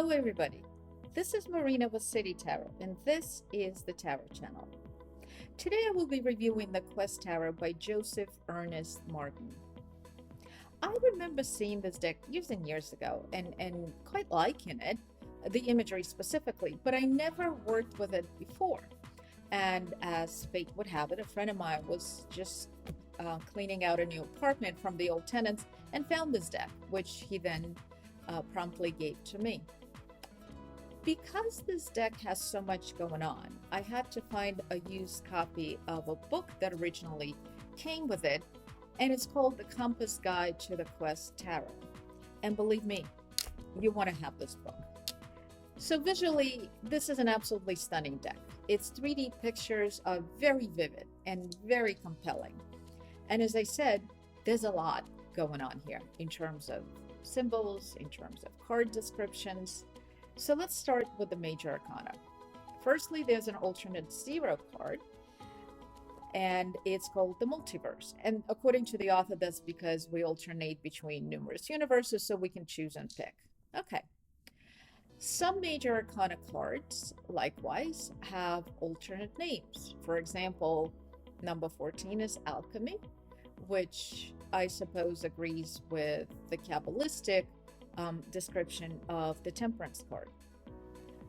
Hello, everybody. This is Marina with City Tarot, and this is the Tarot Channel. Today, I will be reviewing the Quest Tarot by Joseph Ernest Martin. I remember seeing this deck years and years ago and quite liking it, the imagery specifically, but I never worked with it before. And as fate would have it, a friend of mine was just cleaning out a new apartment from the old tenants and found this deck, which he then promptly gave to me. Because this deck has so much going on, I had to find a used copy of a book that originally came with it, and it's called The Compass Guide to the Quest Tarot. And believe me, you want to have this book. So visually, this is an absolutely stunning deck. Its 3D pictures are very vivid and very compelling. And as I said, there's a lot going on here in terms of symbols, in terms of card descriptions. So let's start with the major arcana. Firstly, there's an alternate zero card, and it's called the multiverse. And according to the author, that's because we alternate between numerous universes, so we can choose and pick. Okay. Some major arcana cards, likewise, have alternate names. For example, number 14 is alchemy, which I suppose agrees with the Kabbalistic description of the temperance card.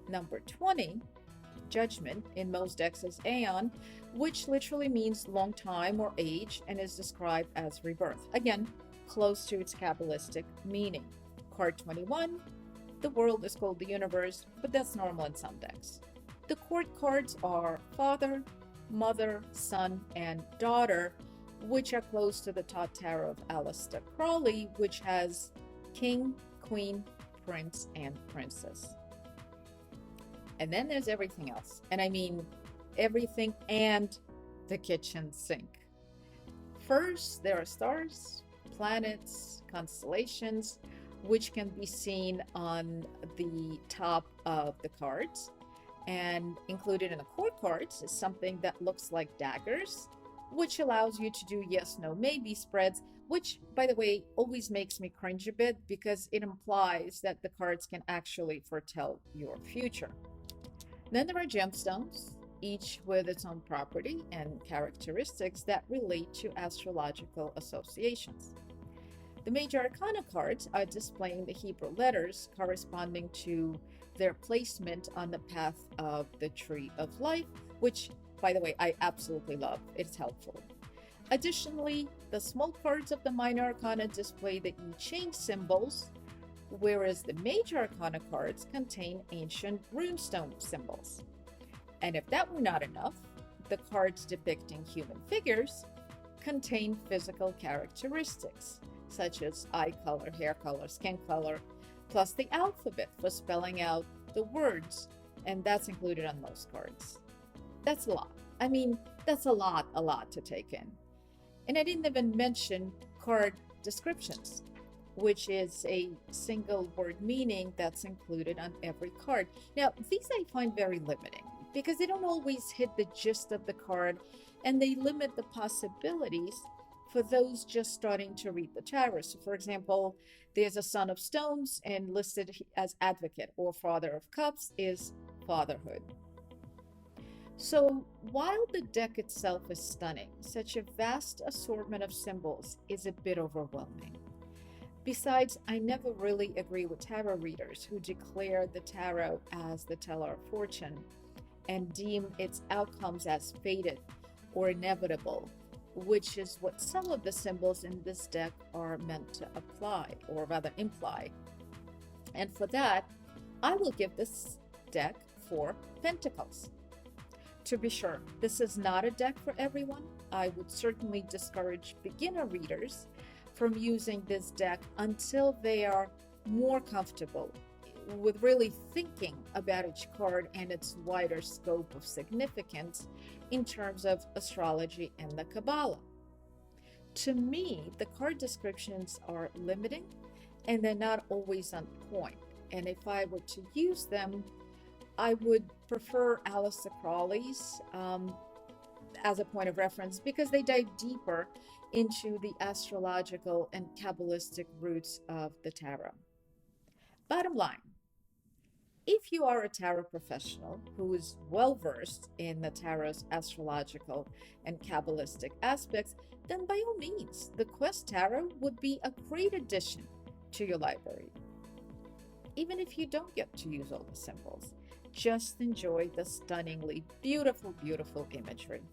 Number 20, judgment, in most decks is aeon, which literally means long time or age and is described as rebirth. Again, close to its Kabbalistic meaning. Card 21, the world is called the universe, but that's normal in some decks. The court cards are father, mother, son, and daughter, which are close to the Tot Tarot of Aleister Crowley, which has king, queen, prince, and princess. And then there's everything else. And I mean everything and the kitchen sink. First, there are stars, planets, constellations, which can be seen on the top of the cards. And included in the court cards is something that looks like daggers, which allows you to do yes, no, maybe spreads, which, by the way, always makes me cringe a bit because it implies that the cards can actually foretell your future. Then there are gemstones, each with its own property and characteristics that relate to astrological associations. The major arcana cards are displaying the Hebrew letters corresponding to their placement on the path of the tree of life, which, by the way, I absolutely love. It's helpful. Additionally, the small cards of the minor arcana display the I Ching symbols, whereas the major arcana cards contain ancient runestone symbols. And if that were not enough, the cards depicting human figures contain physical characteristics, such as eye color, hair color, skin color, plus the alphabet for spelling out the words, and that's included on those cards. That's a lot. I mean, that's a lot to take in. And I didn't even mention card descriptions, which is a single word meaning that's included on every card. Now, these I find very limiting because they don't always hit the gist of the card, and they limit the possibilities for those just starting to read the tarot. So, for example, there's a Son of Stones, and listed as advocate, or Father of Cups is fatherhood. So while the deck itself is stunning, such a vast assortment of symbols is a bit overwhelming. Besides, I never really agree with tarot readers who declare the tarot as the teller of fortune and deem its outcomes as fated or inevitable, which is what some of the symbols in this deck are meant to apply, or rather imply. And for that, I will give this deck 4 pentacles. To be sure, this is not a deck for everyone. I would certainly discourage beginner readers from using this deck until they are more comfortable with really thinking about each card and its wider scope of significance in terms of astrology and the Kabalah. To me, the card descriptions are limiting and they're not always on point. And if I were to use them, I would prefer Aleister Crowley's as a point of reference because they dive deeper into the astrological and Kabbalistic roots of the tarot. Bottom line, If you are a tarot professional who is well versed in the tarot's astrological and Kabbalistic aspects, then by all means, the Quest Tarot would be a great addition to your library. Even if you don't get to use all the symbols, just enjoy the stunningly beautiful, beautiful imagery.